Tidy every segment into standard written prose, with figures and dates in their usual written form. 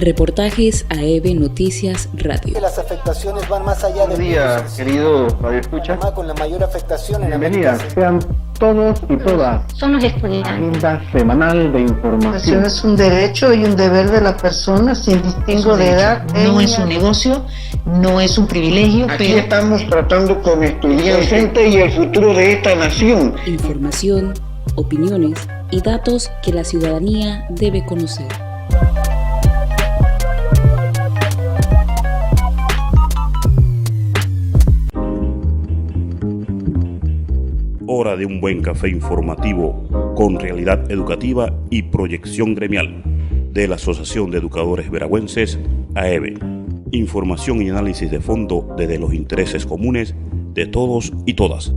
Reportajes AEB Noticias Radio. Las afectaciones van más allá de... Buenos días, querido Radio Escucha. Con la mayor afectación en Bienvenidas, sean todos y todas. Son los estudiantes. Agenda semanal de información. Es un derecho y un deber de la persona sin distingo de edad. No es un negocio, no es un privilegio. Aquí estamos tratando con estudiantes, presente y el futuro de esta nación. Información, opiniones y datos que la ciudadanía debe conocer. Hora de un buen café informativo con realidad educativa y proyección gremial de la Asociación de Educadores Veragüenses, AEB. Información y análisis de fondo desde los intereses comunes de todos y todas.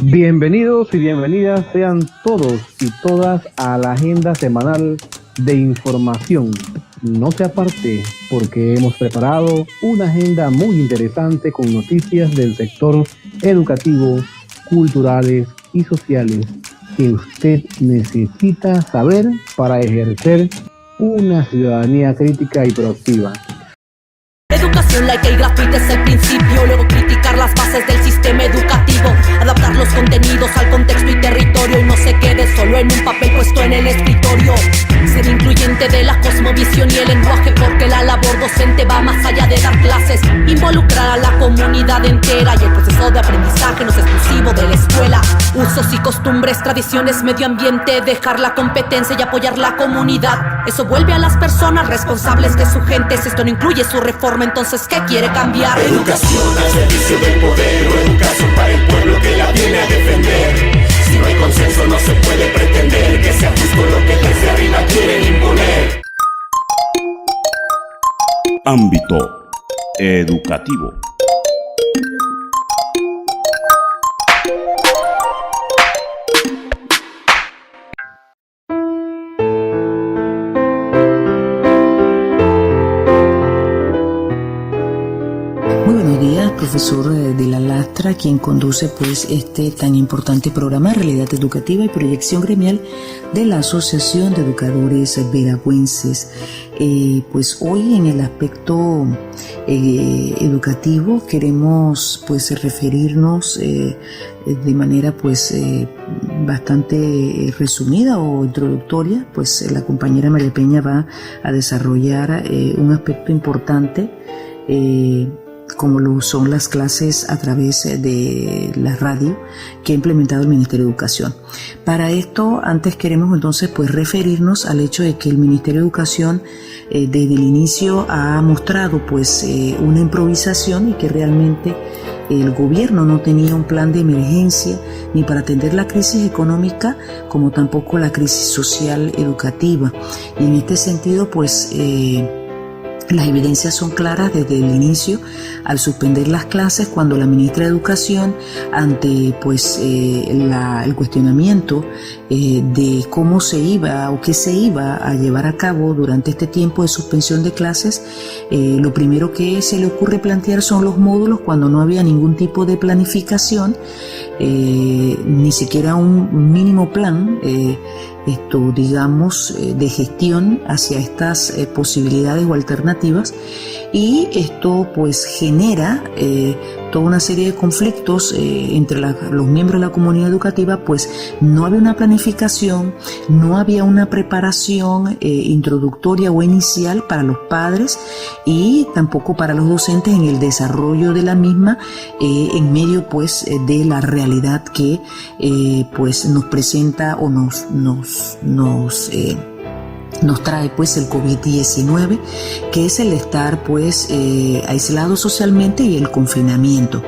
Bienvenidos y bienvenidas sean todos y todas a la agenda semanal de información. No se aparte porque hemos preparado una agenda muy interesante con noticias del sector educativo, culturales y sociales que usted necesita saber para ejercer una ciudadanía crítica y proactiva. Educación laica y gratuita es el principio, luego criticar las bases del sistema educativo, adaptar los contenidos al contexto y territorio y no se quede solo en un papel puesto en el escritorio. Ser incluyente de la cosmovisión y el lenguaje porque la labor docente va más allá de dar clases, involucrar a la comunidad entera y el proceso de aprendizaje no es exclusivo de la escuela. Usos y costumbres, tradiciones, medio ambiente, dejar la competencia y apoyar la comunidad. Eso vuelve a las personas responsables de su gente. Si esto no incluye su reforma, entonces ¿qué quiere cambiar? Educación al servicio del poder o educación para el pueblo que la viene a defender. Si no hay consenso no se puede pretender que sea justo lo que desde arriba quieren imponer. Ámbito educativo. Profesor de la Lastra, quien conduce pues este tan importante programa Realidad Educativa y Proyección Gremial de la Asociación de Educadores Veragüenses. Pues hoy en el aspecto educativo queremos pues referirnos de manera pues bastante resumida o introductoria. Pues la compañera María Peña va a desarrollar un aspecto importante como lo son las clases a través de la radio que ha implementado el Ministerio de Educación. Para esto, antes queremos entonces pues referirnos al hecho de que el Ministerio de Educación desde el inicio ha mostrado pues una improvisación y que realmente el gobierno no tenía un plan de emergencia ni para atender la crisis económica como tampoco la crisis social educativa. Y en este sentido pues las evidencias son claras desde el inicio al suspender las clases cuando la ministra de Educación, ante pues el cuestionamiento de cómo se iba o qué se iba a llevar a cabo durante este tiempo de suspensión de clases, lo primero que se le ocurre plantear son los módulos cuando no había ningún tipo de planificación, ni siquiera un mínimo plan digamos, de gestión hacia estas posibilidades o alternativas, y esto pues genera toda una serie de conflictos entre los miembros de la comunidad educativa, pues no había una planificación, no había una preparación introductoria o inicial para los padres y tampoco para los docentes en el desarrollo de la misma en medio pues de la realidad que pues nos presenta o nos trae pues el COVID-19, que es el estar pues aislado socialmente y el confinamiento.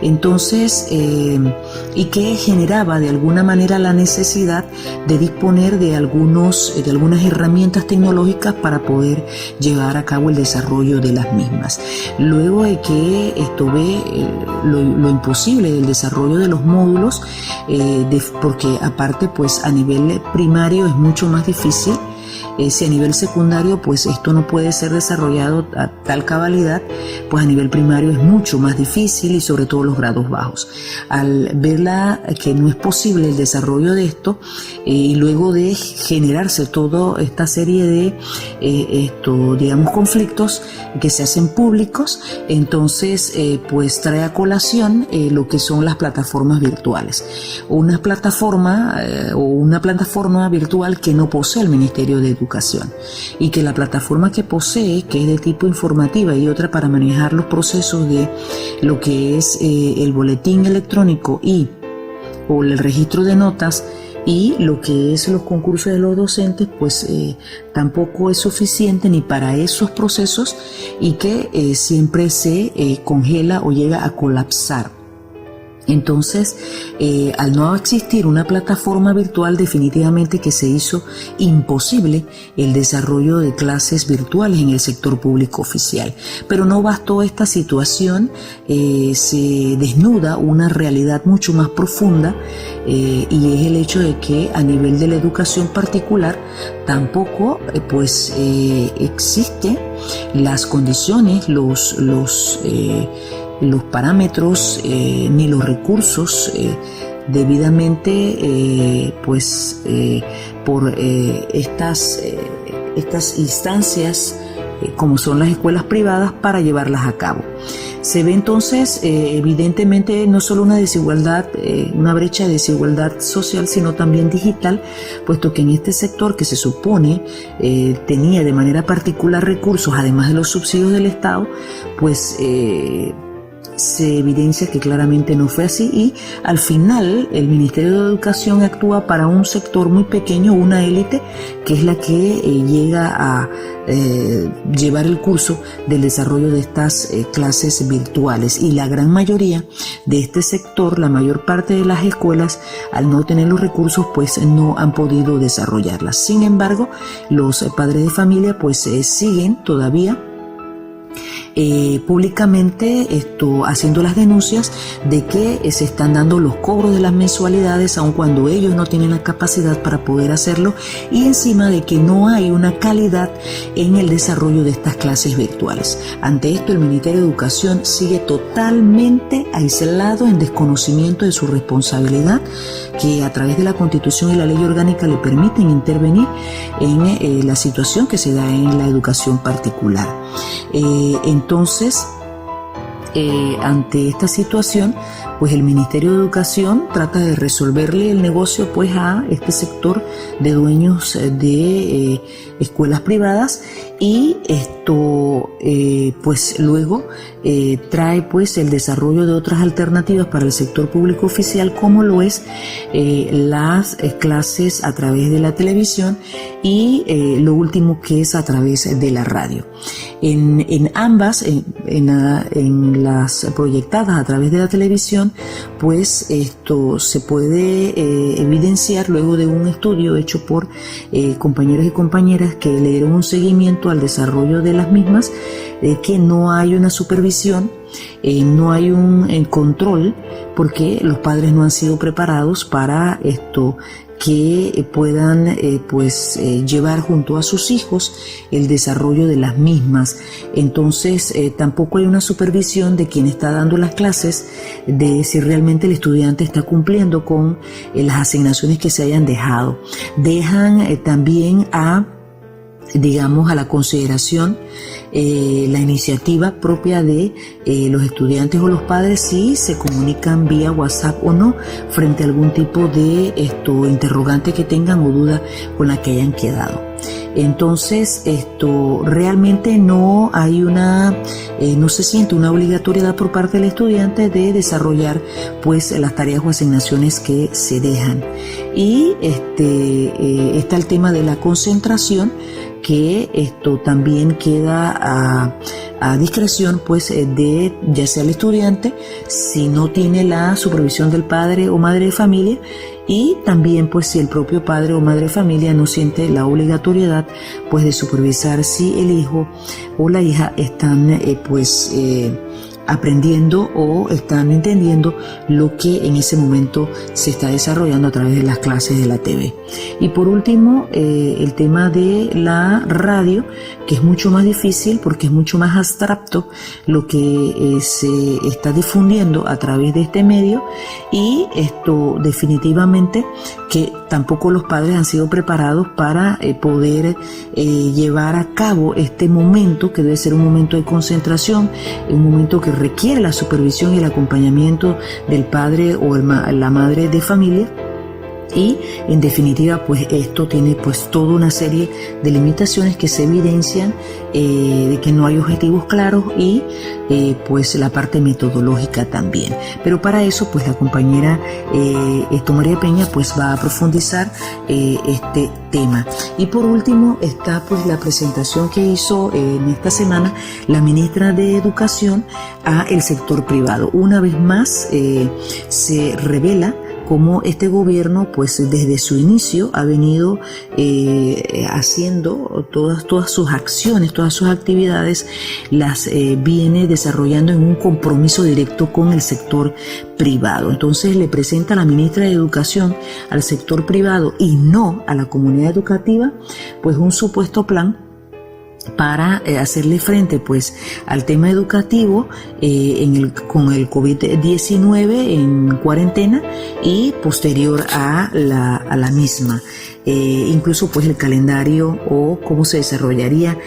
Entonces, y que generaba de alguna manera la necesidad de disponer de algunas herramientas tecnológicas para poder llevar a cabo el desarrollo de las mismas. Luego de que esto ve lo imposible del desarrollo de los módulos, porque aparte pues a nivel primario es mucho más difícil si a nivel secundario pues esto no puede ser desarrollado a tal cabalidad, pues a nivel primario es mucho más difícil, y sobre todo los grados bajos. Al verla que no es posible el desarrollo de esto, y luego de generarse toda esta serie de digamos conflictos que se hacen públicos, entonces pues trae a colación lo que son las plataformas virtuales. Una plataforma virtual que no posee el Ministerio de Educación, y que la plataforma que posee, que es de tipo informativa, y otra para manejar los procesos de lo que es el boletín electrónico o el registro de notas, y lo que es los concursos de los docentes, pues tampoco es suficiente ni para esos procesos, y que siempre se congela o llega a colapsar. Entonces, al no existir una plataforma virtual, definitivamente que se hizo imposible el desarrollo de clases virtuales en el sector público oficial. Pero no bastó esta situación, se desnuda una realidad mucho más profunda, y es el hecho de que a nivel de la educación particular tampoco existen las condiciones, los parámetros ni los recursos debidamente por estas instancias como son las escuelas privadas para llevarlas a cabo. Se ve entonces evidentemente no solo una desigualdad, una brecha de desigualdad social, sino también digital, puesto que en este sector que se supone tenía de manera particular recursos, además de los subsidios del Estado, pues se evidencia que claramente no fue así, y al final el Ministerio de Educación actúa para un sector muy pequeño, una élite, que es la que llega a llevar el curso del desarrollo de estas clases virtuales, y la gran mayoría de este sector, la mayor parte de las escuelas, al no tener los recursos, pues no han podido desarrollarlas. Sin embargo, los padres de familia pues siguen todavía públicamente haciendo las denuncias de que se están dando los cobros de las mensualidades aun cuando ellos no tienen la capacidad para poder hacerlo, y encima de que no hay una calidad en el desarrollo de estas clases virtuales. Ante esto, el Ministerio de Educación sigue totalmente aislado, en desconocimiento de su responsabilidad, que a través de la Constitución y la Ley Orgánica le permiten intervenir en la situación que se da en la educación particular. Entonces, ante esta situación, pues el Ministerio de Educación trata de resolverle el negocio pues a este sector de dueños de escuelas privadas, y esto pues luego trae pues el desarrollo de otras alternativas para el sector público oficial, como lo es las clases a través de la televisión, y lo último que es a través de la radio. En ambas, en las proyectadas a través de la televisión, pues esto se puede evidenciar luego de un estudio hecho por compañeros y compañeras que le dieron un seguimiento al desarrollo de las mismas, que no hay una supervisión, no hay un control, porque los padres no han sido preparados para que puedan llevar junto a sus hijos el desarrollo de las mismas. Entonces tampoco hay una supervisión de quien está dando las clases, de si realmente el estudiante está cumpliendo con las asignaciones que se hayan dejado. Dejan también a la consideración la iniciativa propia de los estudiantes o los padres, si se comunican vía WhatsApp o no, frente a algún tipo de interrogante que tengan o duda con la que hayan quedado. Entonces, realmente no hay no se siente una obligatoriedad por parte del estudiante de desarrollar pues las tareas o asignaciones que se dejan. Y está el tema de la concentración, que también queda a discreción pues de ya sea el estudiante, si no tiene la supervisión del padre o madre de familia, y también pues si el propio padre o madre de familia no siente la obligatoriedad pues de supervisar si el hijo o la hija están aprendiendo o están entendiendo lo que en ese momento se está desarrollando a través de las clases de la TV. Y por último, el tema de la radio, que es mucho más difícil porque es mucho más abstracto lo que se está difundiendo a través de este medio, y esto definitivamente que tampoco los padres han sido preparados para poder llevar a cabo este momento, que debe ser un momento de concentración, un momento que requiere la supervisión y el acompañamiento del padre o la madre de familia. Y en definitiva, pues esto tiene pues toda una serie de limitaciones que se evidencian, de que no hay objetivos claros y pues la parte metodológica también. Pero para eso pues la compañera María Peña pues va a profundizar este tema. Y por último está pues la presentación que hizo en esta semana la ministra de Educación a el sector privado. Una vez más se revela cómo este gobierno, pues desde su inicio ha venido haciendo todas sus acciones, todas sus actividades, las viene desarrollando en un compromiso directo con el sector privado. Entonces le presenta a la ministra de Educación al sector privado y no a la comunidad educativa, pues un supuesto plan para hacerle frente pues al tema educativo con el COVID-19 en cuarentena y posterior a la misma. Incluso pues el calendario o cómo se desarrollaría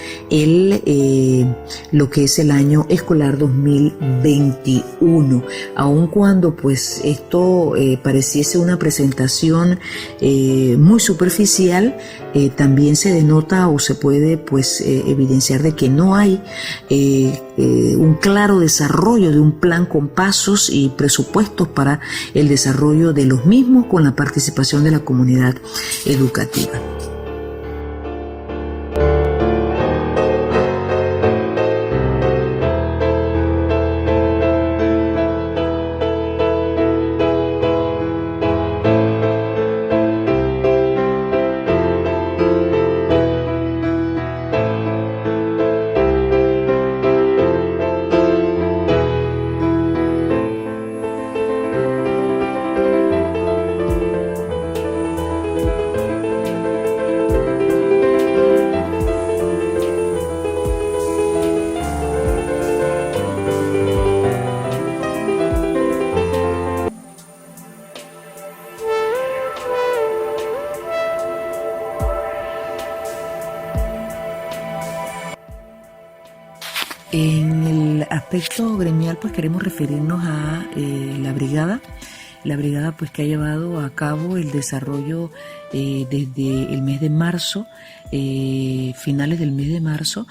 lo que es el año escolar 2021, aun cuando pues esto pareciese una presentación muy superficial, también se denota o se puede pues evidenciar de que no hay un claro desarrollo de un plan con pasos y presupuestos para el desarrollo de los mismos con la participación de la comunidad educativa. En el aspecto gremial, pues queremos referirnos a la brigada pues que ha llevado a cabo el desarrollo desde el mes de marzo, finales del mes de marzo,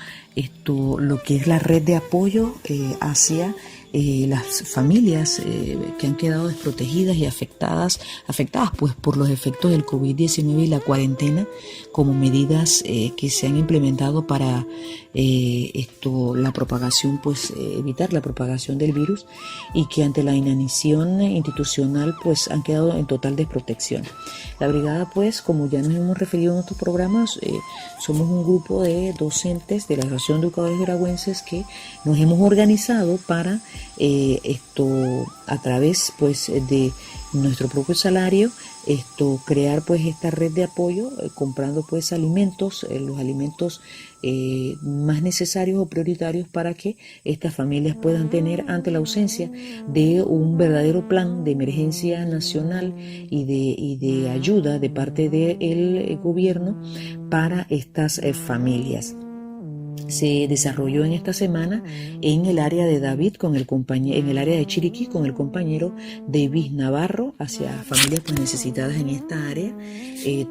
lo que es la red de apoyo hacia las familias que han quedado desprotegidas y afectadas pues por los efectos del COVID-19 y la cuarentena, como medidas que se han implementado para la propagación, pues evitar la propagación del virus, y que ante la inanición institucional pues han quedado en total desprotección. La brigada, pues, como ya nos hemos referido en otros programas, somos un grupo de docentes de la Asociación de Educadores Veragüenses que nos hemos organizado para a través pues de nuestro propio salario crear pues esta red de apoyo, comprando pues alimentos, los alimentos más necesarios o prioritarios para que estas familias puedan tener, ante la ausencia de un verdadero plan de emergencia nacional y de ayuda de parte del gobierno para estas familias. Se desarrolló en esta semana en el área de David en el área de Chiriquí con el compañero David Navarro hacia familias pues necesitadas en esta área,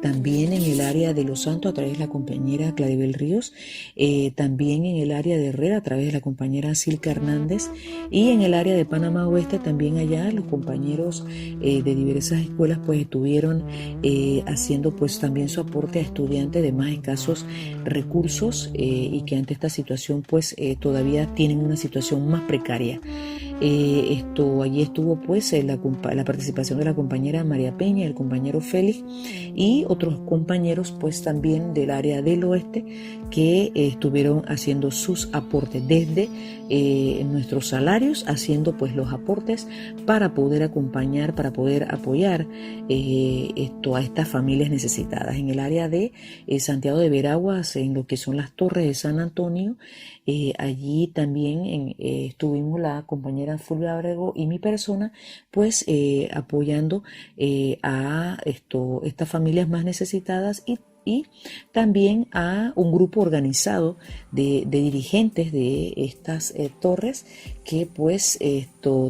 también en el área de Los Santos a través de la compañera Claribel Ríos, también en el área de Herrera a través de la compañera Silka Hernández, y en el área de Panamá Oeste también allá los compañeros de diversas escuelas pues estuvieron haciendo pues también su aporte a estudiantes de más escasos recursos y que ante esta situación pues todavía tienen una situación más precaria. Allí estuvo pues la participación de la compañera María Peña, el compañero Félix y otros compañeros pues también del área del oeste que estuvieron haciendo sus aportes desde nuestros salarios, haciendo pues los aportes para poder acompañar, para poder apoyar a estas familias necesitadas. En el área de Santiago de Veraguas, en lo que son las Torres de San Antonio, allí también estuvimos la compañera Fulvia Abrego y mi persona pues apoyando a estas familias más necesitadas y también a un grupo organizado de dirigentes de estas torres que pues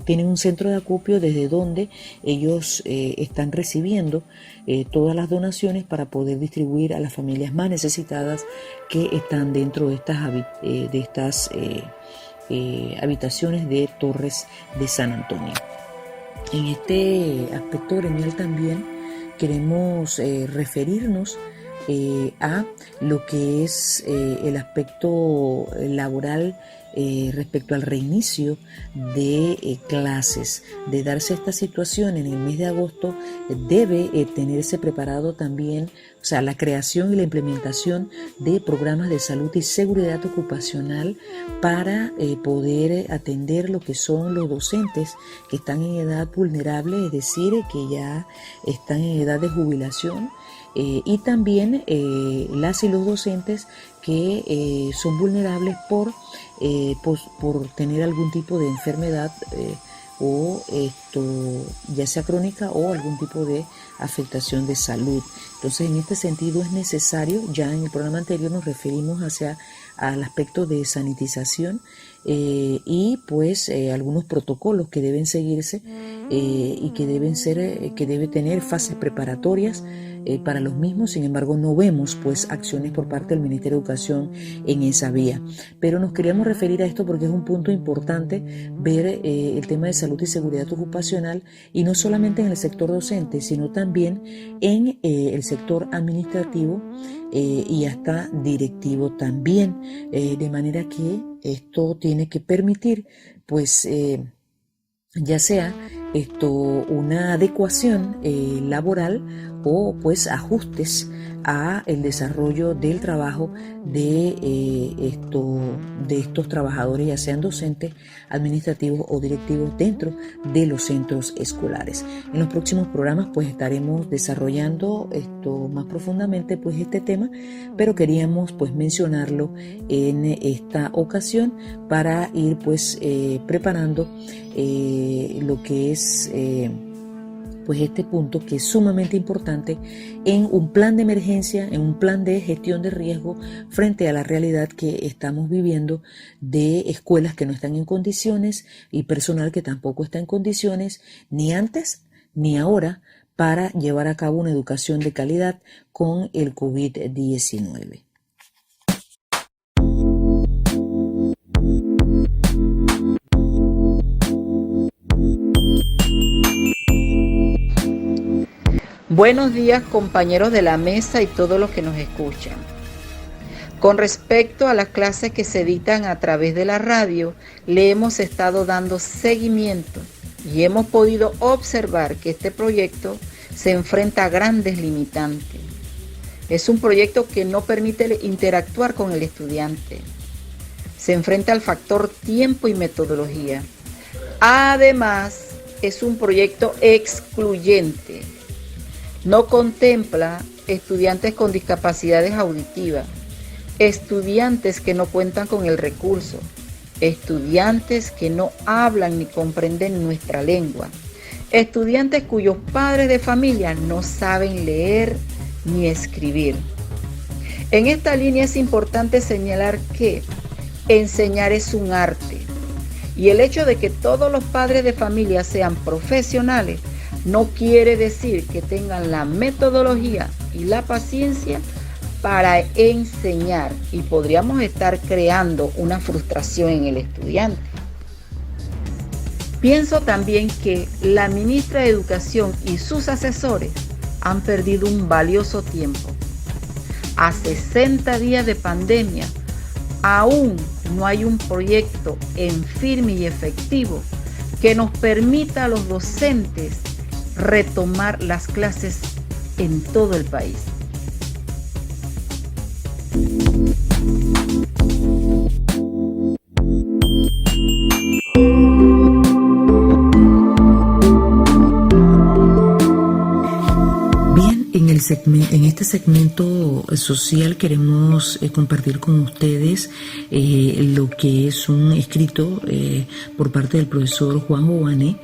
tienen un centro de acopio desde donde ellos están recibiendo todas las donaciones para poder distribuir a las familias más necesitadas que están dentro de estas habitaciones de Torres de San Antonio. En este aspecto gremial también queremos referirnos a lo que es el aspecto laboral respecto al reinicio de clases. De darse esta situación en el mes de agosto, debe tenerse preparado también, o sea, la creación y la implementación de programas de salud y seguridad ocupacional para poder atender lo que son los docentes que están en edad vulnerable, es decir, que ya están en edad de jubilación, y también las y los docentes que son vulnerables por tener algún tipo de enfermedad o ya sea crónica o algún tipo de afectación de salud. Entonces, en este sentido es necesario, ya en el programa anterior nos referimos al aspecto de sanitización y pues algunos protocolos que deben seguirse y que debe tener fases preparatorias para los mismos. Sin embargo, no vemos pues acciones por parte del Ministerio de Educación en esa vía, pero nos queríamos referir a esto porque es un punto importante ver el tema de salud y seguridad ocupacional, y no solamente en el sector docente, sino también en el sector administrativo y hasta directivo también, de manera que esto tiene que permitir pues ya sea una adecuación laboral o pues ajustes a el desarrollo del trabajo de estos trabajadores, ya sean docentes, administrativos o directivos dentro de los centros escolares. En los próximos programas pues estaremos desarrollando más profundamente pues este tema, pero queríamos pues mencionarlo en esta ocasión para ir pues preparando lo que es pues este punto, que es sumamente importante en un plan de emergencia, en un plan de gestión de riesgo frente a la realidad que estamos viviendo de escuelas que no están en condiciones y personal que tampoco está en condiciones, ni antes ni ahora, para llevar a cabo una educación de calidad con el COVID-19. Buenos días, compañeros de la mesa y todos los que nos escuchan. Con respecto a las clases que se dictan a través de la radio, le hemos estado dando seguimiento y hemos podido observar que este proyecto se enfrenta a grandes limitantes. Es un proyecto que no permite interactuar con el estudiante. Se enfrenta al factor tiempo y metodología. Además, es un proyecto excluyente. No contempla estudiantes con discapacidades auditivas, estudiantes que no cuentan con el recurso, estudiantes que no hablan ni comprenden nuestra lengua, estudiantes cuyos padres de familia no saben leer ni escribir. En esta línea es importante señalar que enseñar es un arte, y el hecho de que todos los padres de familia sean profesionales no quiere decir que tengan la metodología y la paciencia para enseñar, y podríamos estar creando una frustración en el estudiante. Pienso también que la ministra de Educación y sus asesores han perdido un valioso tiempo. A 60 días de pandemia, aún no hay un proyecto en firme y efectivo que nos permita a los docentes retomar las clases en todo el país. En este segmento social queremos compartir con ustedes lo que es un escrito por parte del profesor Juan Jovane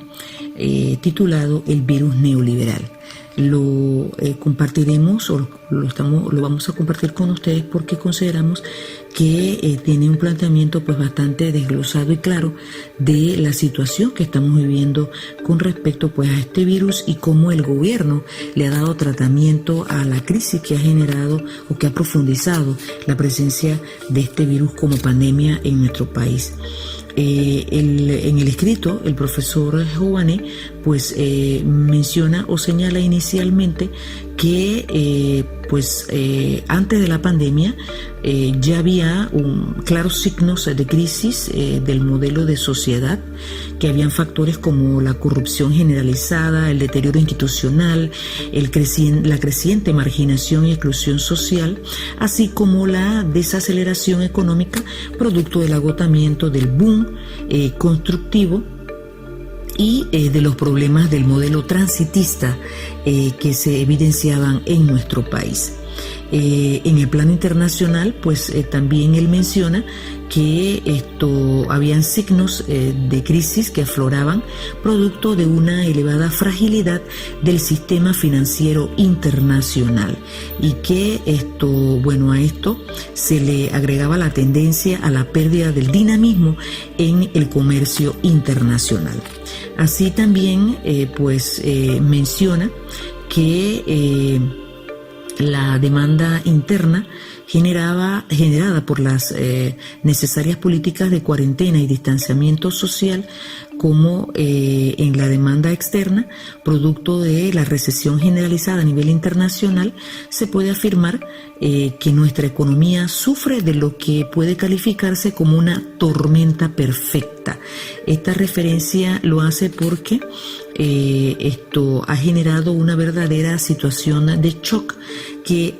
titulado El virus neoliberal. Lo compartiremos o lo vamos a compartir con ustedes porque consideramos que tiene un planteamiento pues bastante desglosado y claro de la situación que estamos viviendo con respecto pues a este virus y cómo el gobierno le ha dado tratamiento a la crisis que ha generado o que ha profundizado la presencia de este virus como pandemia en nuestro país. En el escrito, el profesor Jovane pues menciona o señala inicialmente que antes de la pandemia ya había claros signos de crisis del modelo de sociedad, que habían factores como la corrupción generalizada, el deterioro institucional, la creciente marginación y exclusión social, así como la desaceleración económica producto del agotamiento del boom constructivo y de los problemas del modelo transitista que se evidenciaban en nuestro país. En el plano internacional, pues también él menciona que habían signos de crisis que afloraban producto de una elevada fragilidad del sistema financiero internacional y que a esto se le agregaba la tendencia a la pérdida del dinamismo en el comercio internacional. Así también menciona que la demanda interna generada por las necesarias políticas de cuarentena y distanciamiento social, como en la demanda externa, producto de la recesión generalizada a nivel internacional, se puede afirmar que nuestra economía sufre de lo que puede calificarse como una tormenta perfecta. Esta referencia lo hace porque esto ha generado una verdadera situación de shock que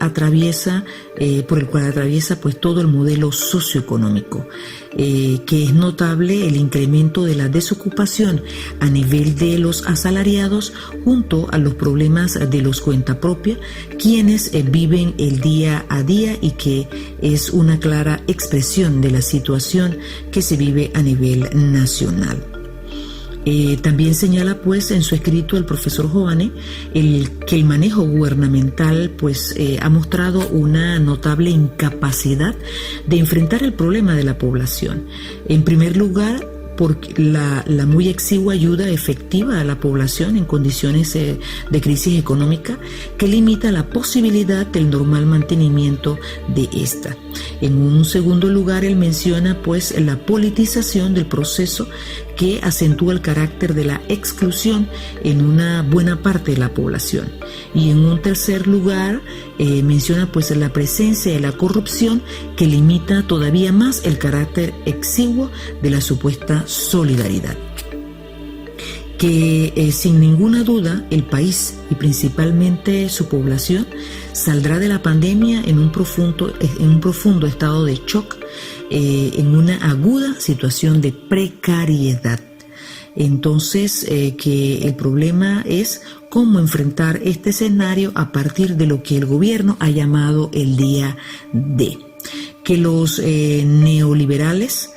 por el cual atraviesa pues todo el modelo socioeconómico, que es notable el incremento de la desocupación a nivel de los asalariados junto a los problemas de los cuentapropios, quienes viven el día a día y que es una clara expresión de la situación que se vive a nivel nacional. También señala pues en su escrito el profesor Jovane que el manejo gubernamental ha mostrado una notable incapacidad de enfrentar el problema de la población. En primer lugar, por la muy exigua ayuda efectiva a la población en condiciones de crisis económica que limita la posibilidad del normal mantenimiento de esta. En un segundo lugar, él menciona la politización del proceso que acentúa el carácter de la exclusión en una buena parte de la población. Y en un tercer lugar, menciona la presencia de la corrupción que limita todavía más el carácter exiguo de la supuesta solidaridad. Que sin ninguna duda el país y principalmente su población saldrá de la pandemia en un profundo estado de shock, en una aguda situación de precariedad. Entonces, que el problema es cómo enfrentar este escenario a partir de lo que el gobierno ha llamado el día D. Que los neoliberales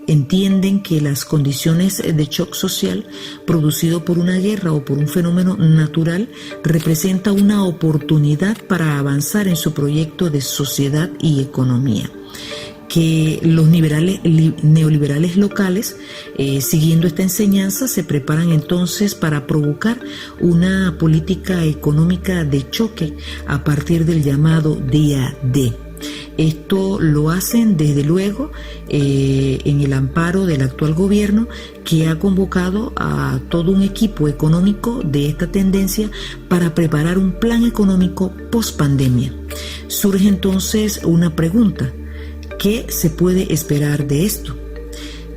entienden que las condiciones de shock social producido por una guerra o por un fenómeno natural representa una oportunidad para avanzar en su proyecto de sociedad y economía. Que los neoliberales locales, siguiendo esta enseñanza, se preparan entonces para provocar una política económica de choque a partir del llamado día D. Esto lo hacen desde luego en el amparo del actual gobierno, que ha convocado a todo un equipo económico de esta tendencia para preparar un plan económico post-pandemia. Surge entonces una pregunta: ¿qué se puede esperar de esto?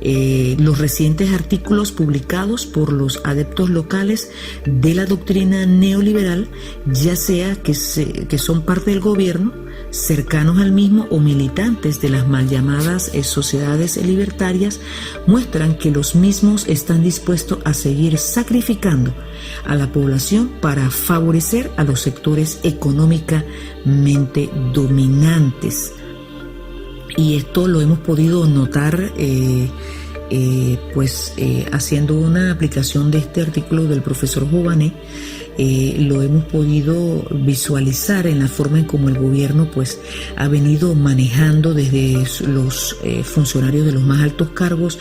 los recientes artículos publicados por los adeptos locales de la doctrina neoliberal, ya sea que son parte del gobierno, cercanos al mismo o militantes de las mal llamadas sociedades libertarias, muestran que los mismos están dispuestos a seguir sacrificando a la población para favorecer a los sectores económicamente dominantes. Y esto lo hemos podido notar haciendo una aplicación de este artículo del profesor Jované. Lo hemos podido visualizar en la forma en cómo el gobierno pues ha venido manejando desde los funcionarios de los más altos cargos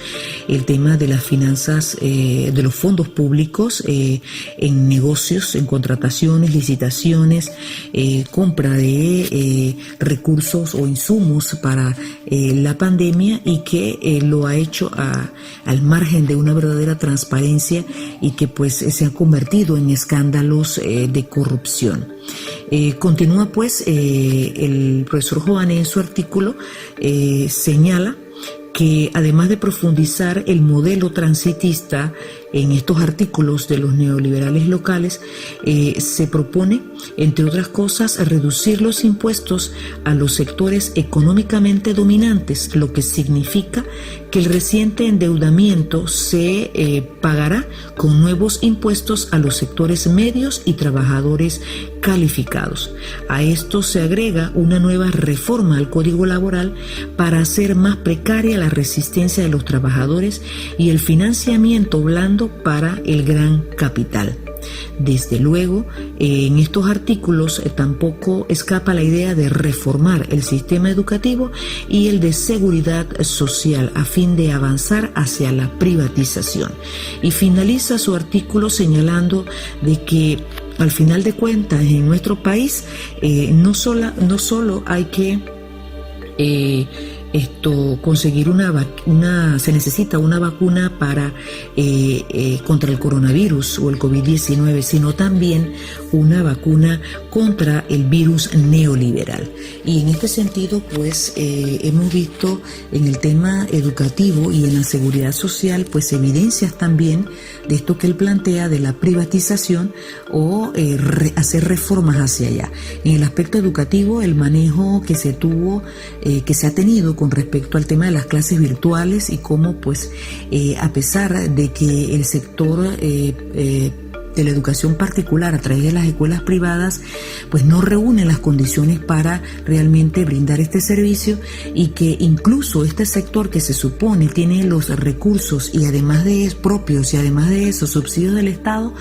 el tema de las finanzas, de los fondos públicos en negocios, en contrataciones, licitaciones, compra de recursos o insumos para la pandemia, y que lo ha hecho al margen de una verdadera transparencia, y que pues se ha convertido en escándalos de corrupción. Continúa pues el profesor Jované en su artículo, señala que además de profundizar el modelo transitista en estos artículos de los neoliberales locales, se propone, entre otras cosas, reducir los impuestos a los sectores económicamente dominantes, lo que significa que el reciente endeudamiento se pagará con nuevos impuestos a los sectores medios y trabajadores calificados. A esto se agrega una nueva reforma al Código Laboral para hacer más precaria la resistencia de los trabajadores y el financiamiento blando para el gran capital. Desde luego, en estos artículos tampoco escapa la idea de reformar el sistema educativo y el de seguridad social a fin de avanzar hacia la privatización. Y finaliza su artículo señalando de que al final de cuentas en nuestro país no solo hay que conseguir se necesita una vacuna para contra el coronavirus o el COVID-19, sino también una vacuna contra el virus neoliberal. Y en este sentido, pues hemos visto en el tema educativo y en la seguridad social, pues evidencias también de esto que él plantea de la privatización o hacer reformas hacia allá. En el aspecto educativo, el manejo que se ha tenido con respecto al tema de las clases virtuales, y cómo pues a pesar de que el sector de la educación particular a través de las escuelas privadas pues no reúne las condiciones para realmente brindar este servicio, y que incluso este sector que se supone tiene los recursos y además de propios y además de eso subsidios del Estado,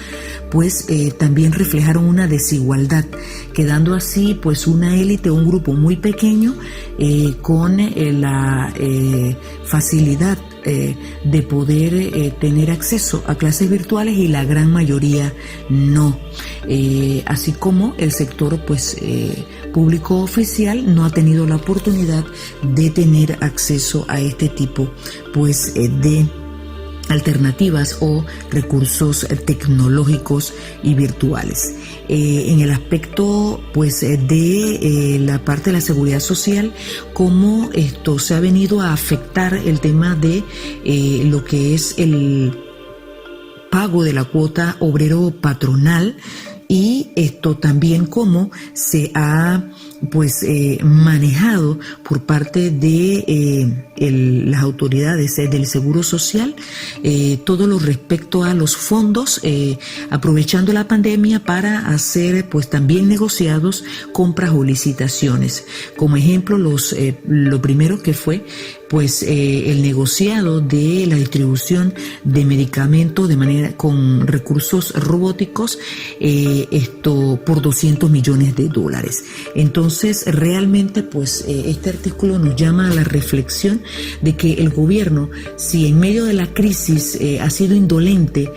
pues también reflejaron una desigualdad, quedando así pues una élite o un grupo muy pequeño con la facilidad de poder tener acceso a clases virtuales, y la gran mayoría no. Así como el sector pues público oficial no ha tenido la oportunidad de tener acceso a este tipo pues de alternativas o recursos tecnológicos y virtuales. En el aspecto pues de la parte de la seguridad social, cómo esto se ha venido a afectar el tema de lo que es el pago de la cuota obrero patronal, y esto también cómo se ha pues manejado por parte de las autoridades del Seguro Social todo lo respecto a los fondos, aprovechando la pandemia para hacer pues también negociados, compras o licitaciones. Como ejemplo, lo primero que fue pues el negociado de la distribución de medicamentos de manera con recursos robóticos, esto por $200 millones. Entonces realmente pues este artículo nos llama a la reflexión de que el gobierno, si en medio de la crisis ha sido indolente,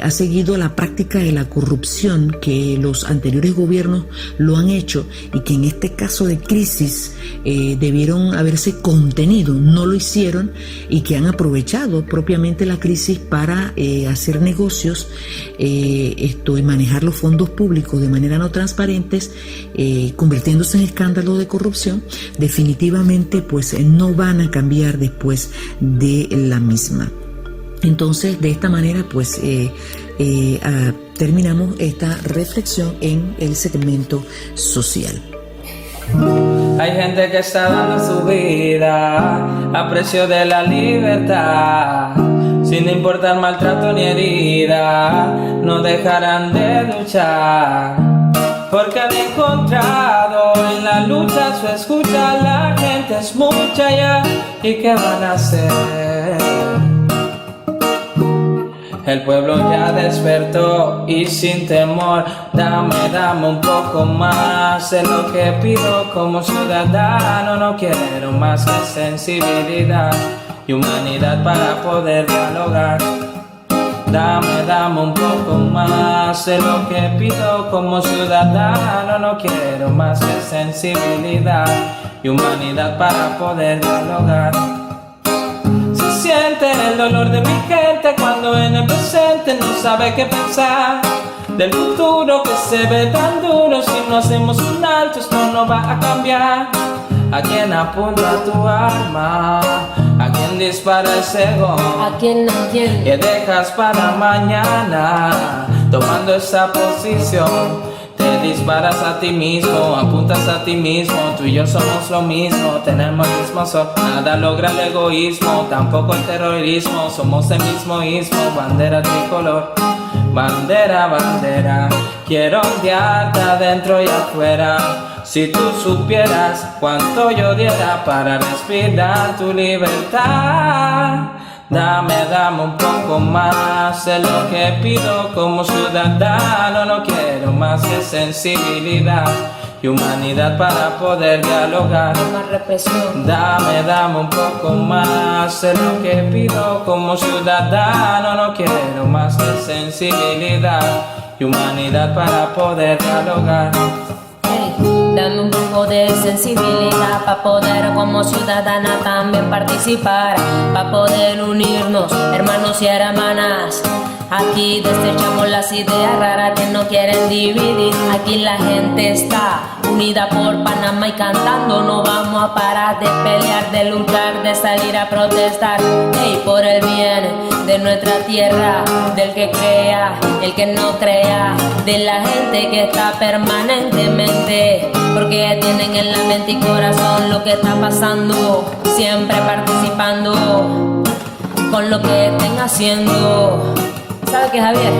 ha seguido la práctica de la corrupción que los anteriores gobiernos lo han hecho, y que en este caso de crisis debieron haberse contenido, no lo hicieron, y que han aprovechado propiamente la crisis para hacer negocios y manejar los fondos públicos de manera no transparentes, convirtiéndose metiéndose en escándalos de corrupción, definitivamente pues no van a cambiar después de la misma. Entonces, de esta manera, pues terminamos esta reflexión en el segmento social. Hay gente que está dando su vida a precio de la libertad, sin importar maltrato ni herida, no dejarán de luchar, porque han encontrado en la lucha su escucha. La gente es mucha ya, ¿y qué van a hacer? El pueblo ya despertó y sin temor, dame un poco más de lo que pido como ciudadano. No quiero más que sensibilidad y humanidad para poder dialogar. Dame un poco más de lo que pido como ciudadano. No quiero más que sensibilidad y humanidad para poder dialogar. Siente el dolor de mi gente cuando en el presente no sabe qué pensar del futuro que se ve tan duro. Si no hacemos un alto, esto no va a cambiar. ¿A quién apunta tu arma? ¿A quién dispara ese gol? ¿A quién? ¿Qué dejas para mañana tomando esa posición? Te disparas a ti mismo, apuntas a ti mismo. Tú y yo somos lo mismo, tenemos el mismo sol. Nada logra el egoísmo, tampoco el terrorismo. Somos el mismo ismo, bandera tricolor. Bandera, bandera, quiero ondearte adentro y afuera. Si tú supieras cuánto yo diera para respirar tu libertad. Dame un poco más de lo que pido como ciudadano. No quiero más que sensibilidad y humanidad para poder dialogar. Más represión. Dame un poco más de lo que pido como ciudadano. No quiero más que sensibilidad y humanidad para poder dialogar. Dame un poco de sensibilidad para poder como ciudadana también participar, para poder unirnos, hermanos y hermanas. Aquí desechamos las ideas raras que no quieren dividir. Aquí la gente está unida por Panamá y cantando. No vamos a parar de pelear, de luchar, de salir a protestar. Hey, por el bien de nuestra tierra, del que crea, el que no crea, de la gente que está permanentemente, porque tienen en la mente y corazón lo que está pasando, siempre participando con lo que estén haciendo. ¿Sabes qué, Javier?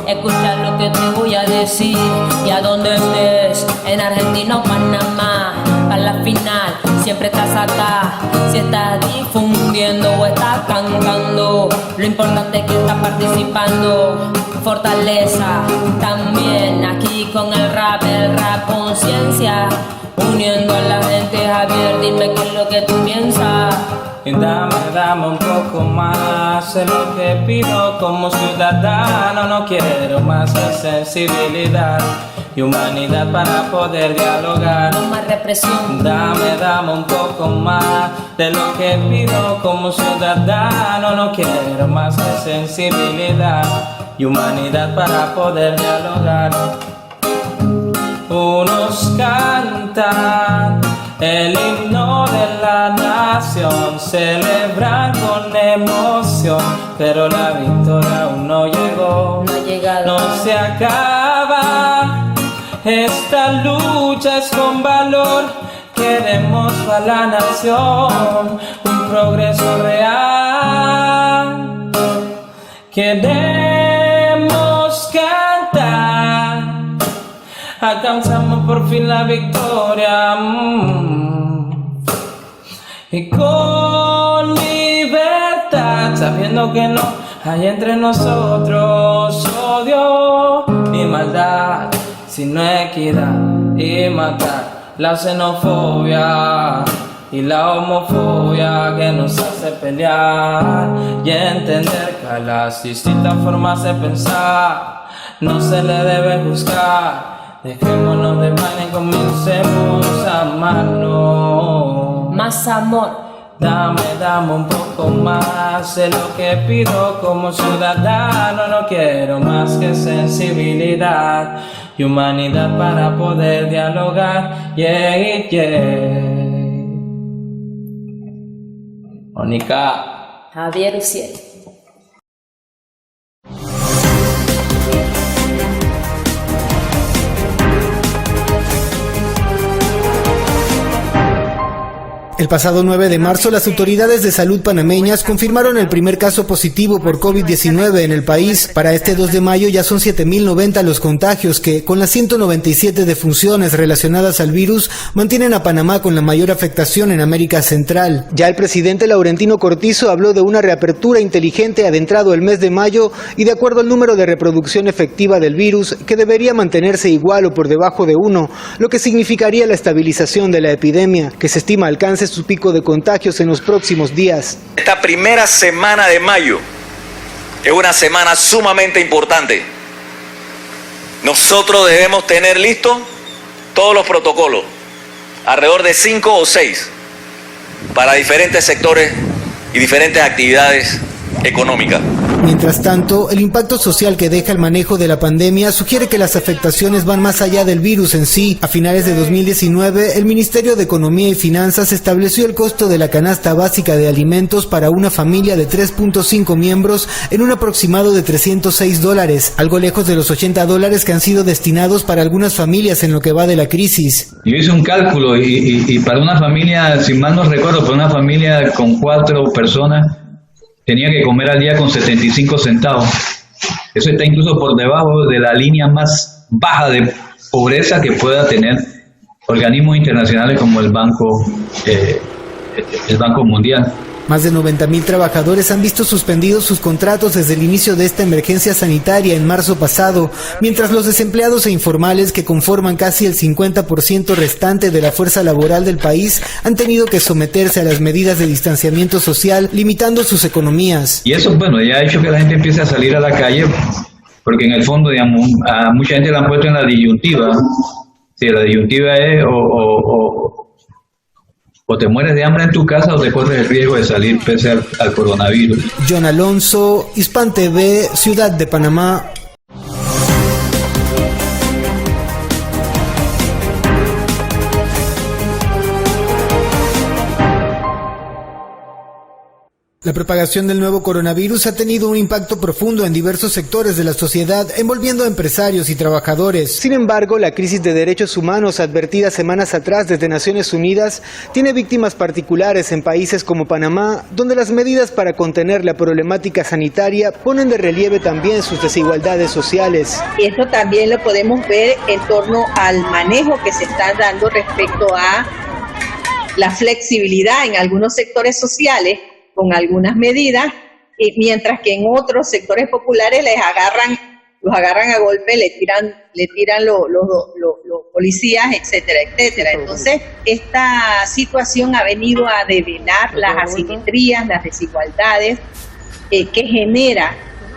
Escucha lo que te voy a decir. Y a donde estés, en Argentina o Panamá, para la final siempre estás acá. Si estás difundiendo o estás cantando, lo importante es que estás participando. Fortaleza también aquí con el rap conciencia, uniendo a la gente. Javier, dime qué es lo que tú piensas. Y dame un poco más de lo que pido como ciudadano. No quiero más que sensibilidad y humanidad para poder dialogar. No más represión. Dame un poco más de lo que pido como ciudadano. No quiero más que sensibilidad y humanidad para poder dialogar. Unos cantan el himno de la nación, celebran con emoción, pero la victoria aún no llegó. No ha llegado. No se acaba, esta lucha es con valor. Queremos para la nación un progreso real. Queremos cantar, alcanzamos por fin la victoria. Y con libertad, sabiendo que no hay entre nosotros odio ni maldad, sino equidad y matar la xenofobia y la homofobia que nos hace pelear, y entender que a las distintas formas de pensar no se le debe juzgar. Dejémonos de pan y comencemos a amarnos. Más amor. Dame un poco más de lo que pido como ciudadano. No quiero más que sensibilidad y humanidad para poder dialogar. Yeah, yeah. Mónica. Javier Uciel. El pasado 9 de marzo, las autoridades de salud panameñas confirmaron el primer caso positivo por COVID-19 en el país. Para este 2 de mayo ya son 7.090 los contagios que, con las 197 defunciones relacionadas al virus, mantienen a Panamá con la mayor afectación en América Central. Ya el presidente Laurentino Cortizo habló de una reapertura inteligente adentrado el mes de mayo y de acuerdo al número de reproducción efectiva del virus, que debería mantenerse igual o por debajo de 1, lo que significaría la estabilización de la epidemia, que se estima alcance su pico de contagios en los próximos días. Esta primera semana de mayo es una semana sumamente importante. Nosotros debemos tener listos todos los protocolos, alrededor de 5 o 6, para diferentes sectores y diferentes actividades económicas. Mientras tanto, el impacto social que deja el manejo de la pandemia sugiere que las afectaciones van más allá del virus en sí. A finales de 2019, el Ministerio de Economía y Finanzas estableció el costo de la canasta básica de alimentos para una familia de 3.5 miembros en un aproximado de $306, algo lejos de los $80 que han sido destinados para algunas familias en lo que va de la crisis. Yo hice un cálculo y para una familia, si mal no recuerdo, para una familia con 4 personas, tenía que comer al día con 75 centavos. Eso está incluso por debajo de la línea más baja de pobreza que pueda tener organismos internacionales como el Banco Mundial. Más de 90.000 trabajadores han visto suspendidos sus contratos desde el inicio de esta emergencia sanitaria en marzo pasado, mientras los desempleados e informales, que conforman casi el 50% restante de la fuerza laboral del país, han tenido que someterse a las medidas de distanciamiento social, limitando sus economías. Y eso, bueno, ya ha hecho que la gente empiece a salir a la calle, porque en el fondo, digamos, a mucha gente la han puesto en la disyuntiva. Sí, la disyuntiva es o te mueres de hambre en tu casa o te corres el riesgo de salir pese al coronavirus. John Alonso, Hispan TV, Ciudad de Panamá. La propagación del nuevo coronavirus ha tenido un impacto profundo en diversos sectores de la sociedad, envolviendo a empresarios y trabajadores. Sin embargo, la crisis de derechos humanos advertida semanas atrás desde Naciones Unidas tiene víctimas particulares en países como Panamá, donde las medidas para contener la problemática sanitaria ponen de relieve también sus desigualdades sociales. Y esto también lo podemos ver en torno al manejo que se está dando respecto a la flexibilidad en algunos sectores sociales con algunas medidas, mientras que en otros sectores populares los agarran a golpe, le tiran los policías, etcétera, etcétera. Entonces, esta situación ha venido a develar las asimetrías, las desigualdades que genera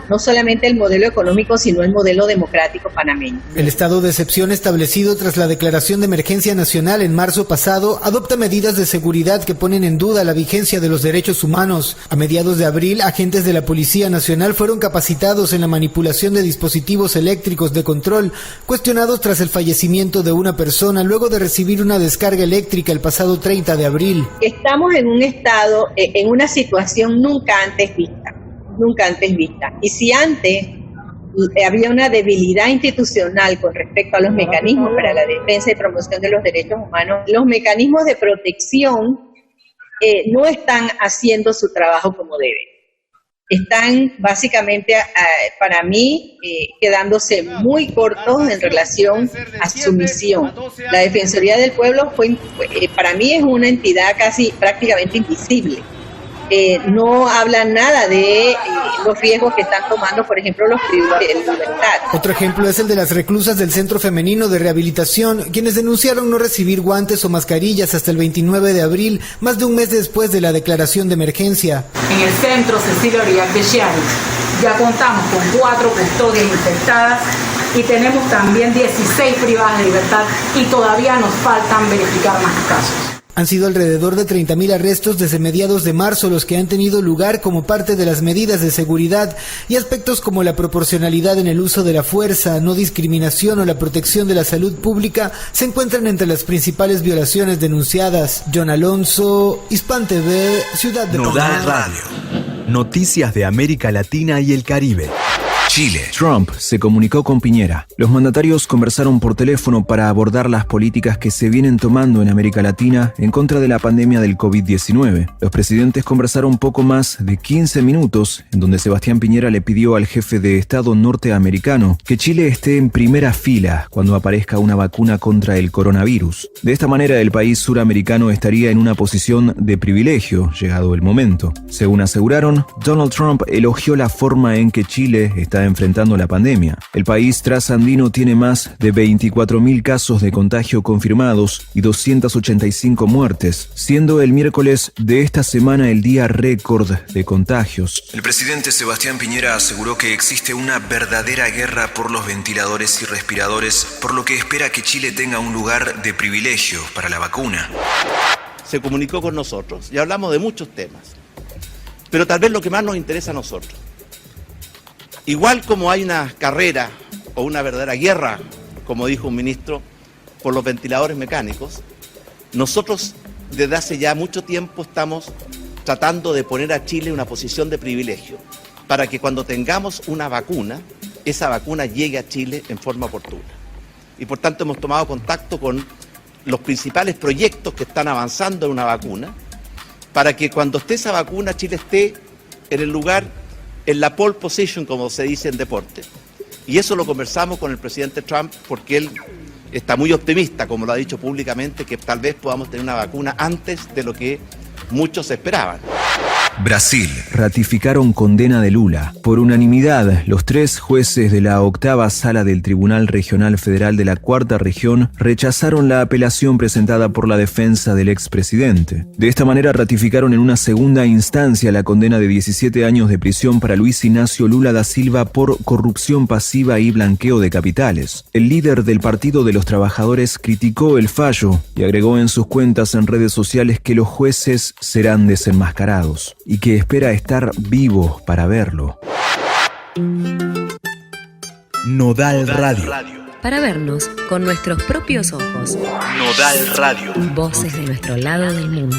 no solamente el modelo económico, sino el modelo democrático panameño. El estado de excepción establecido tras la declaración de emergencia nacional en marzo pasado adopta medidas de seguridad que ponen en duda la vigencia de los derechos humanos. A mediados de abril, agentes de la Policía Nacional fueron capacitados en la manipulación de dispositivos eléctricos de control, cuestionados tras el fallecimiento de una persona luego de recibir una descarga eléctrica el pasado 30 de abril. Estamos en un estado, en una situación nunca antes vista. Y si antes había una debilidad institucional con respecto a los mecanismos para la defensa y promoción de los derechos humanos, los mecanismos de protección no están haciendo su trabajo como deben. Están básicamente, para mí, quedándose muy cortos en relación a su misión. La Defensoría del Pueblo para mí es una entidad casi prácticamente invisible. No hablan nada de los riesgos que están tomando, por ejemplo, los privados de libertad. Otro ejemplo es el de las reclusas del Centro Femenino de Rehabilitación, quienes denunciaron no recibir guantes o mascarillas hasta el 29 de abril, más de un mes después de la declaración de emergencia. En el centro Cecilia Oriac de Chiari ya contamos con 4 custodias infectadas y tenemos también 16 privadas de libertad y todavía nos faltan verificar más casos. Han sido alrededor de 30.000 arrestos desde mediados de marzo los que han tenido lugar como parte de las medidas de seguridad, y aspectos como la proporcionalidad en el uso de la fuerza, no discriminación o la protección de la salud pública se encuentran entre las principales violaciones denunciadas. John Alonso, Hispan TV, Ciudad de Nodal Radio. Noticias de América Latina y el Caribe. Chile. Trump se comunicó con Piñera. Los mandatarios conversaron por teléfono para abordar las políticas que se vienen tomando en América Latina en contra de la pandemia del COVID-19. Los presidentes conversaron poco más de 15 minutos, en donde Sebastián Piñera le pidió al jefe de Estado norteamericano que Chile esté en primera fila cuando aparezca una vacuna contra el coronavirus. De esta manera, el país suramericano estaría en una posición de privilegio, llegado el momento. Según aseguraron, Donald Trump elogió la forma en que Chile está enfrentando la pandemia. El país trasandino tiene más de 24.000 casos de contagio confirmados y 285 muertes, siendo el miércoles de esta semana el día récord de contagios. El presidente Sebastián Piñera aseguró que existe una verdadera guerra por los ventiladores y respiradores, por lo que espera que Chile tenga un lugar de privilegio para la vacuna. Se comunicó con nosotros y hablamos de muchos temas, pero tal vez lo que más nos interesa a nosotros, igual como hay una carrera o una verdadera guerra, como dijo un ministro, por los ventiladores mecánicos, nosotros desde hace ya mucho tiempo estamos tratando de poner a Chile en una posición de privilegio para que cuando tengamos una vacuna, esa vacuna llegue a Chile en forma oportuna. Y por tanto hemos tomado contacto con los principales proyectos que están avanzando en una vacuna para que cuando esté esa vacuna Chile esté en el lugar, en la pole position, como se dice en deporte. Y eso lo conversamos con el presidente Trump porque él está muy optimista, como lo ha dicho públicamente, que tal vez podamos tener una vacuna antes de lo que muchos esperaban. Brasil. Ratificaron condena de Lula. Por unanimidad, los 3 jueces de la 8ª Sala del Tribunal Regional Federal de la 4ª Región rechazaron la apelación presentada por la defensa del expresidente. De esta manera ratificaron en una segunda instancia la condena de 17 años de prisión para Luis Ignacio Lula da Silva por corrupción pasiva y blanqueo de capitales. El líder del Partido de los Trabajadores criticó el fallo y agregó en sus cuentas en redes sociales que los jueces serán desenmascarados y que espera estar vivo para verlo. Nodal Radio. Para vernos con nuestros propios ojos. Nodal Radio. Voces de nuestro lado del mundo.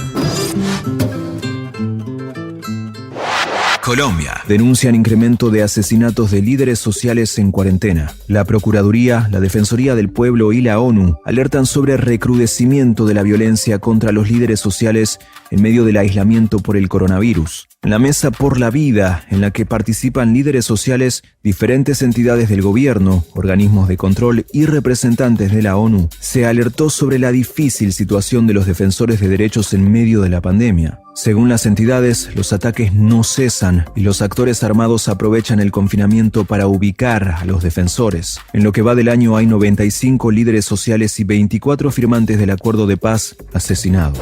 Colombia. Denuncian incremento de asesinatos de líderes sociales en cuarentena. La Procuraduría, la Defensoría del Pueblo y la ONU alertan sobre recrudecimiento de la violencia contra los líderes sociales en medio del aislamiento por el coronavirus. En la Mesa por la Vida, en la que participan líderes sociales, diferentes entidades del gobierno, organismos de control y representantes de la ONU, se alertó sobre la difícil situación de los defensores de derechos en medio de la pandemia. Según las entidades, los ataques no cesan y los actores armados aprovechan el confinamiento para ubicar a los defensores. En lo que va del año hay 95 líderes sociales y 24 firmantes del acuerdo de paz asesinados.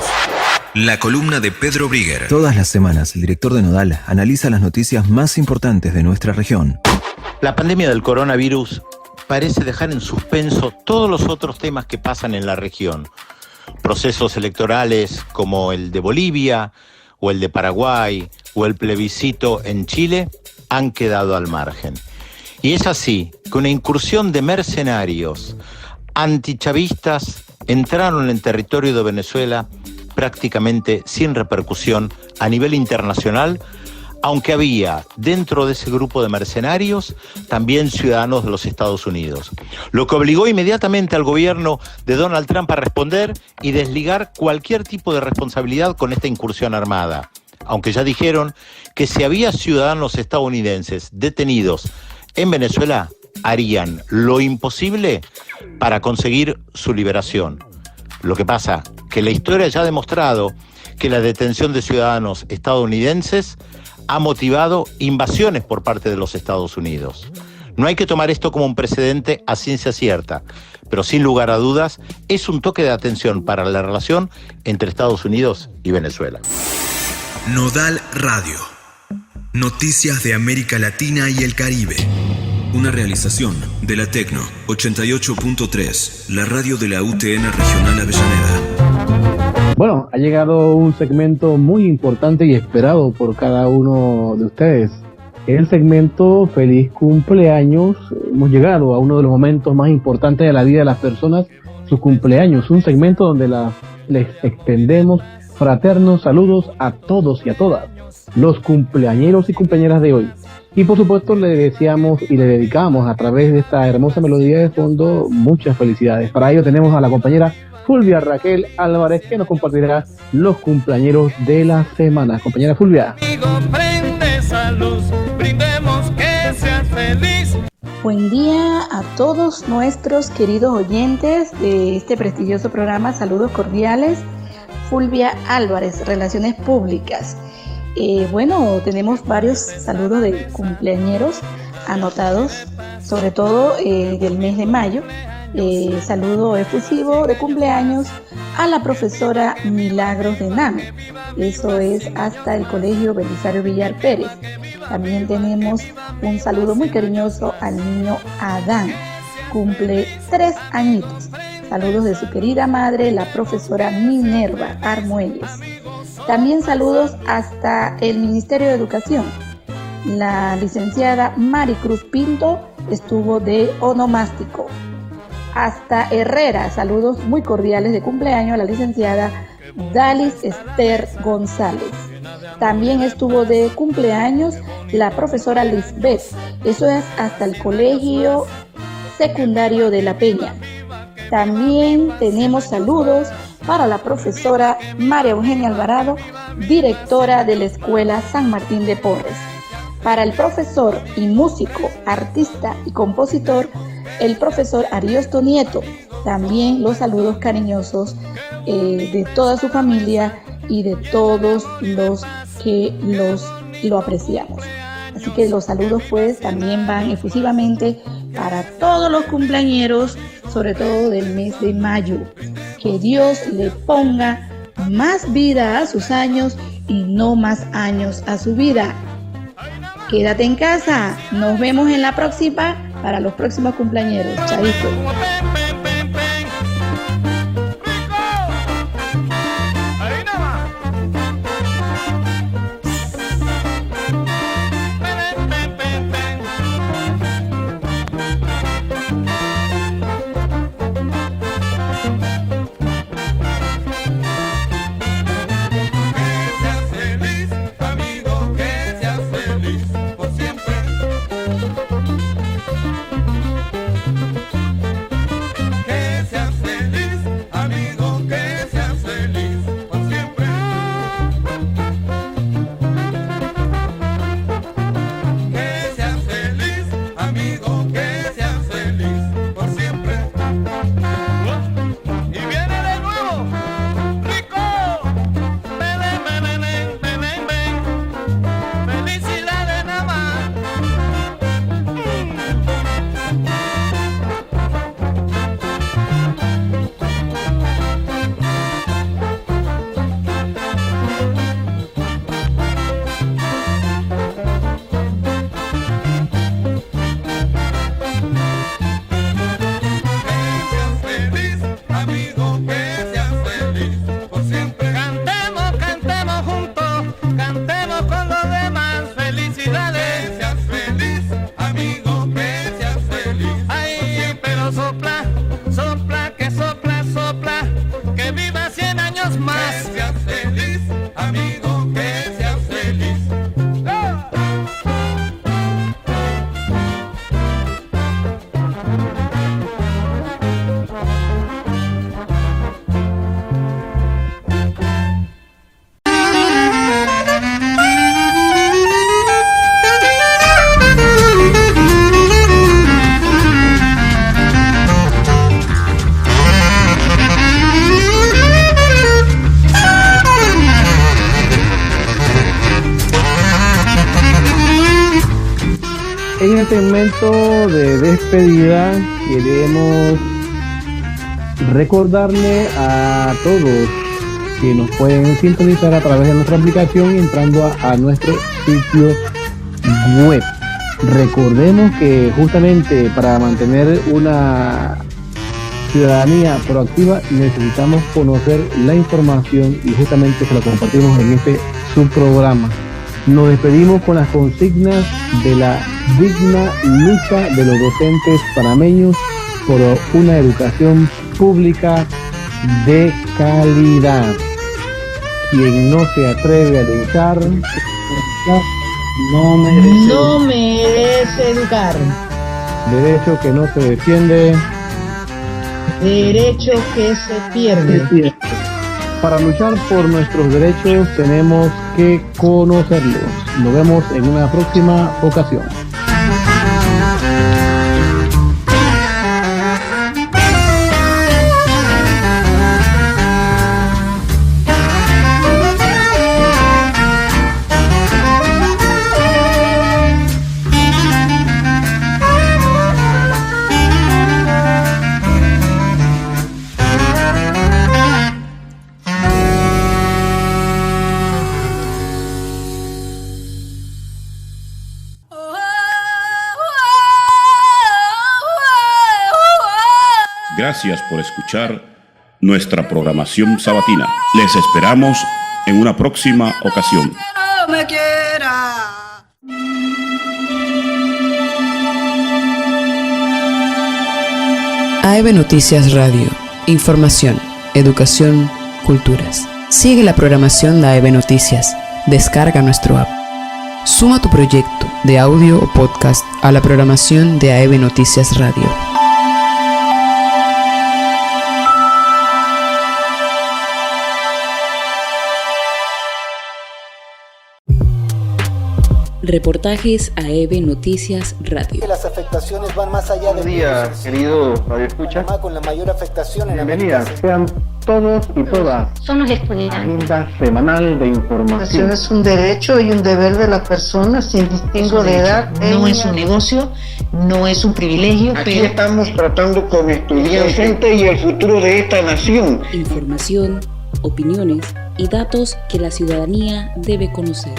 La columna de Pedro Brigger. Todas las semanas, el director de Nodal analiza las noticias más importantes de nuestra región. La pandemia del coronavirus parece dejar en suspenso todos los otros temas que pasan en la región. Procesos electorales como el de Bolivia, o el de Paraguay, o el plebiscito en Chile han quedado al margen. Y es así que una incursión de mercenarios antichavistas entraron en territorio de Venezuela prácticamente sin repercusión a nivel internacional, aunque había dentro de ese grupo de mercenarios también ciudadanos de los Estados Unidos, lo que obligó inmediatamente al gobierno de Donald Trump a responder y desligar cualquier tipo de responsabilidad con esta incursión armada, aunque ya dijeron que si había ciudadanos estadounidenses detenidos en Venezuela, harían lo imposible para conseguir su liberación. Lo que pasa que la historia ya ha demostrado que la detención de ciudadanos estadounidenses ha motivado invasiones por parte de los Estados Unidos. No hay que tomar esto como un precedente a ciencia cierta, pero sin lugar a dudas es un toque de atención para la relación entre Estados Unidos y Venezuela. Nodal Radio. Noticias de América Latina y el Caribe. Una realización de la Tecno 88.3, la radio de la UTN Regional Avellaneda. Bueno, ha llegado un segmento muy importante y esperado por cada uno de ustedes. El segmento Feliz Cumpleaños. Hemos llegado a uno de los momentos más importantes de la vida de las personas, su cumpleaños. Un segmento donde les extendemos fraternos saludos a todos y a todas los cumpleañeros y cumpleañeras de hoy. Y por supuesto le deseamos y le dedicamos a través de esta hermosa melodía de fondo muchas felicidades. Para ello tenemos a la compañera Fulvia Raquel Álvarez, que nos compartirá los cumpleañeros de la semana. Compañera Fulvia. Brindemos que seas feliz. Buen día a todos nuestros queridos oyentes de este prestigioso programa. Saludos cordiales. Fulvia Álvarez, Relaciones Públicas. Bueno, tenemos varios saludos de cumpleañeros anotados, sobre todo del mes de mayo. Saludo efusivo de cumpleaños a la profesora Milagros de Name. Eso es hasta el Colegio Belisario Villar Pérez. También tenemos un saludo muy cariñoso al niño Adán. Cumple 3 añitos. Saludos de su querida madre, la profesora Minerva Armuelles. También saludos hasta el Ministerio de Educación. La licenciada Maricruz Pinto estuvo de onomástico. Hasta Herrera, saludos muy cordiales de cumpleaños a la licenciada Dalis Esther González. También estuvo de cumpleaños la profesora Lisbeth. Eso es hasta el Colegio Secundario de La Peña. También tenemos saludos para la profesora María Eugenia Alvarado, directora de la Escuela San Martín de Porres. Para el profesor y músico, artista y compositor, el profesor Ariosto Nieto. También los saludos cariñosos de toda su familia y de todos los que lo apreciamos. Así que los saludos pues también van efusivamente para todos los cumpleañeros, sobre todo del mes de mayo. Que Dios le ponga más vida a sus años y no más años a su vida. Quédate en casa. Nos vemos en la próxima para los próximos cumpleañeros. Chaito. En el segmento de despedida queremos recordarle a todos que nos pueden sintonizar a través de nuestra aplicación entrando a nuestro sitio web. Recordemos que justamente para mantener una ciudadanía proactiva, necesitamos conocer la información y justamente se la compartimos en este subprograma. Nos despedimos con las consignas de la digna lucha de los docentes panameños por una educación pública de calidad. Quien no se atreve a educar, no merece educar. Derecho que no se defiende, derecho que se pierde. Para luchar por nuestros derechos tenemos que conocerlos. Nos vemos en una próxima ocasión. Gracias por escuchar nuestra programación sabatina. Les esperamos en una próxima ocasión. AEB Noticias Radio. Información, educación, culturas. Sigue la programación de AEB Noticias. Descarga nuestro app. Suma tu proyecto de audio o podcast a la programación de AEB Noticias Radio. Reportajes AEB Noticias Radio. Las afectaciones van más allá de... Buenos días, querido Radio Escucha. Con la mayor afectación en Bienvenidas, sean todos y todas. Son los estudiantes. Agenda semanal de información. Es un derecho y un deber de la persona sin distingo de edad. No es un negocio, no es un privilegio. Aquí estamos tratando con estudiantes y el futuro de esta nación. Información, opiniones y datos que la ciudadanía debe conocer.